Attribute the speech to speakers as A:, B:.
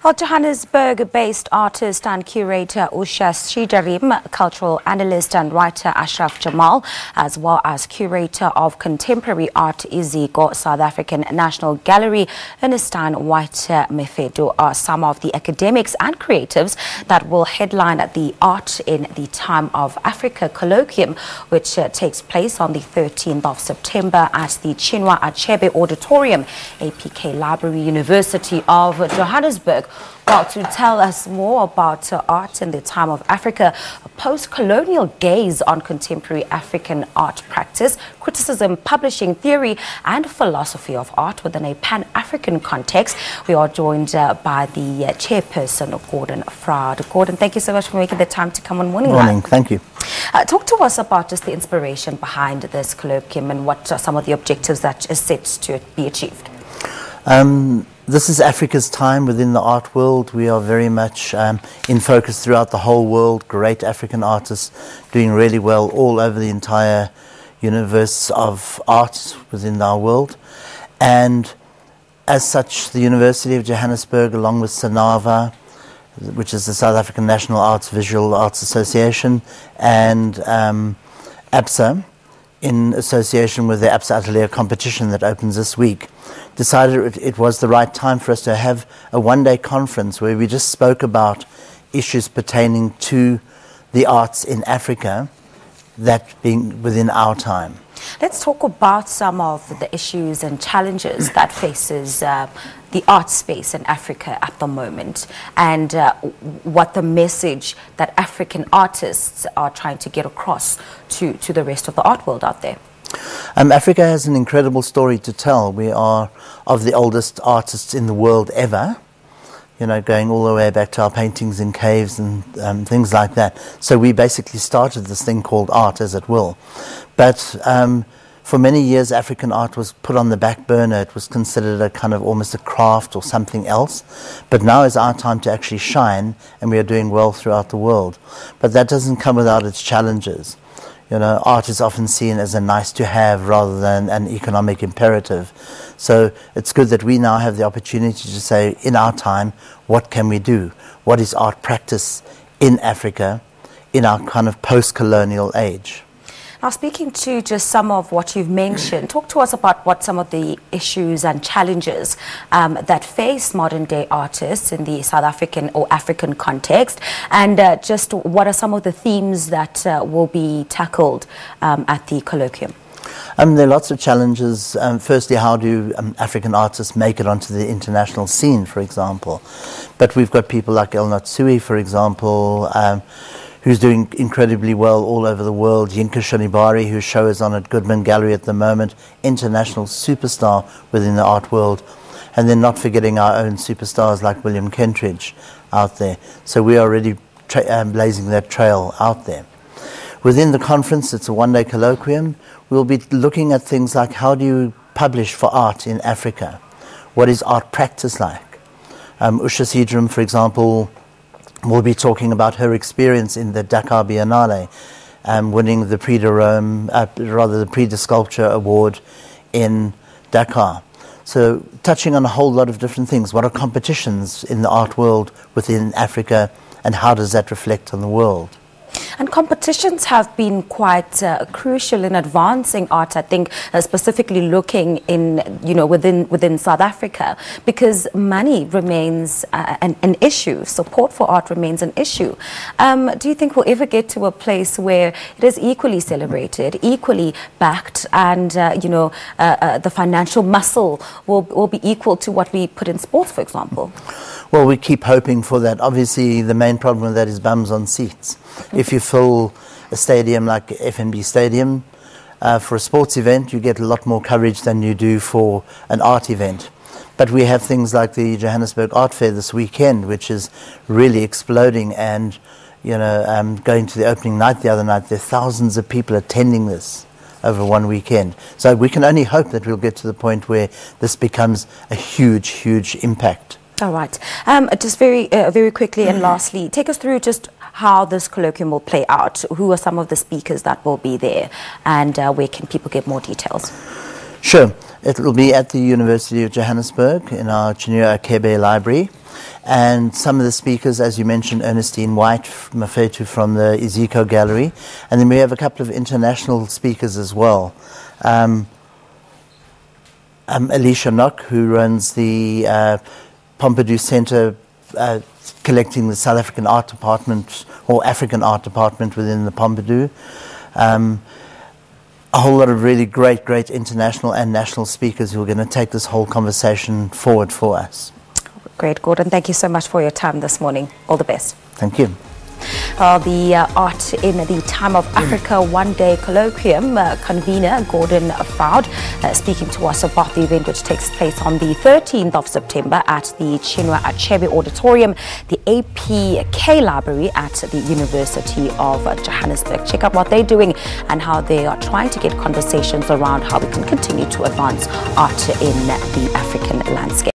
A: Well, Johannesburg-based artist and curator Usha Seejarim, cultural analyst and writer Ashraf Jamal, as well as curator of contemporary art Iziko, South African National Gallery, Ernestine, White-Mefetu are some of the academics and creatives that will headline the Art in the Time of Africa colloquium, which takes place on the 13th of September at the Chinua Achebe Auditorium, APK Library, University of Johannesburg. Well, to tell us more about art in the time of Africa, a post-colonial gaze on contemporary African art practice, criticism, publishing, theory and philosophy of art within a Pan-African context, we are joined by the chairperson, Gordon Froud. Gordon, thank you so much for making the time to come on Morning Live.
B: Morning, thank you.
A: Talk to us about just the inspiration behind this colloquium and what are some of the objectives that is set to be achieved.
B: This is Africa's time within the art world. We are very much in focus throughout the whole world. Great African artists doing really well all over the entire universe of art within our world. And as such, the University of Johannesburg, along with SANAVA, which is the South African National Arts Visual Arts Association, and APSA, in association with the APSA Atelier competition that opens this week, decided it was the right time for us to have a one-day conference where we just spoke about issues pertaining to the arts in Africa, that being within our time.
A: Let's talk about some of the issues and challenges that faces the art space in Africa at the moment, and what the message that African artists are trying to get across to the rest of the art world out there.
B: Africa has an incredible story to tell. We are of the oldest artists in the world ever, you know, going all the way back to our paintings in caves and things like that. So we basically started this thing called art, as it will. But for many years, African art was put on the back burner. It was considered a kind of almost a craft or something else. But now is our time to actually shine, and we are doing well throughout the world. But that doesn't come without its challenges. You know, art is often seen as a nice to have rather than an economic imperative. So it's good that we now have the opportunity to say, in our time, what can we do? What is art practice in Africa in our kind of post-colonial age?
A: Now, speaking to just some of what you've mentioned, talk to us about what some of the issues and challenges that face modern-day artists in the South African or African context, and just what are some of the themes that will be tackled at the colloquium.
B: There are lots of challenges. Firstly, how do African artists make it onto the international scene, for example? But we've got people like El Natsui, for example, who's doing incredibly well all over the world. Yinka Shonibari, whose show is on at Goodman Gallery at the moment, international superstar within the art world. And then not forgetting our own superstars like William Kentridge out there. So we are already blazing that trail out there. Within the conference, it's a one-day colloquium. We'll be looking at things like, how do you publish for art in Africa? What is art practice like? Usha Seejarim, for example, will be talking about her experience in the Dakar Biennale, winning the Prix de Rome, the Prix de Sculpture Award in Dakar. So touching on a whole lot of different things. What are competitions in the art world within Africa, and how does that reflect on the world?
A: And competitions have been quite crucial in advancing art, I think, specifically looking in, you know, within South Africa, because money remains an issue. Support for art remains an issue. Do you think we'll ever get to a place where it is equally celebrated, equally backed, and, you know, the financial muscle will be equal to what we put in sports, for example?
B: Well, we keep hoping for that. Obviously, the main problem with that is bums on seats. If you fill a stadium like FNB Stadium for a sports event, you get a lot more coverage than you do for an art event. But we have things like the Johannesburg Art Fair this weekend, which is really exploding, and, you know, going to the opening night the other night, there are thousands of people attending this over one weekend. So we can only hope that we'll get to the point where this becomes a huge, huge impact.
A: All right. Just very quickly and lastly, take us through just how this colloquium will play out. Who are some of the speakers that will be there, and where can people get more details?
B: Sure. It will be at the University of Johannesburg in our Chinua Achebe Library. and some of the speakers, as you mentioned, Ernestine, White-Mefetu from the Iziko gallery, and then we have a couple of international speakers as well. Alicia Nock, who runs the Pompidou Centre, collecting the South African Art Department or African Art Department within the Pompidou. A whole lot of really great international and national speakers who are going to take this whole conversation forward for us.
A: Great, Gordon. Thank you so much for your time this morning. All the best.
B: Thank you.
A: The Art in the Time of Africa one-day colloquium convener Gordon Froud speaking to us about the event which takes place on the 13th of September at the Chinua Achebe Auditorium, the APK Library at the University of Johannesburg. Check out what they're doing and how they are trying to get conversations around how we can continue to advance art in the African landscape.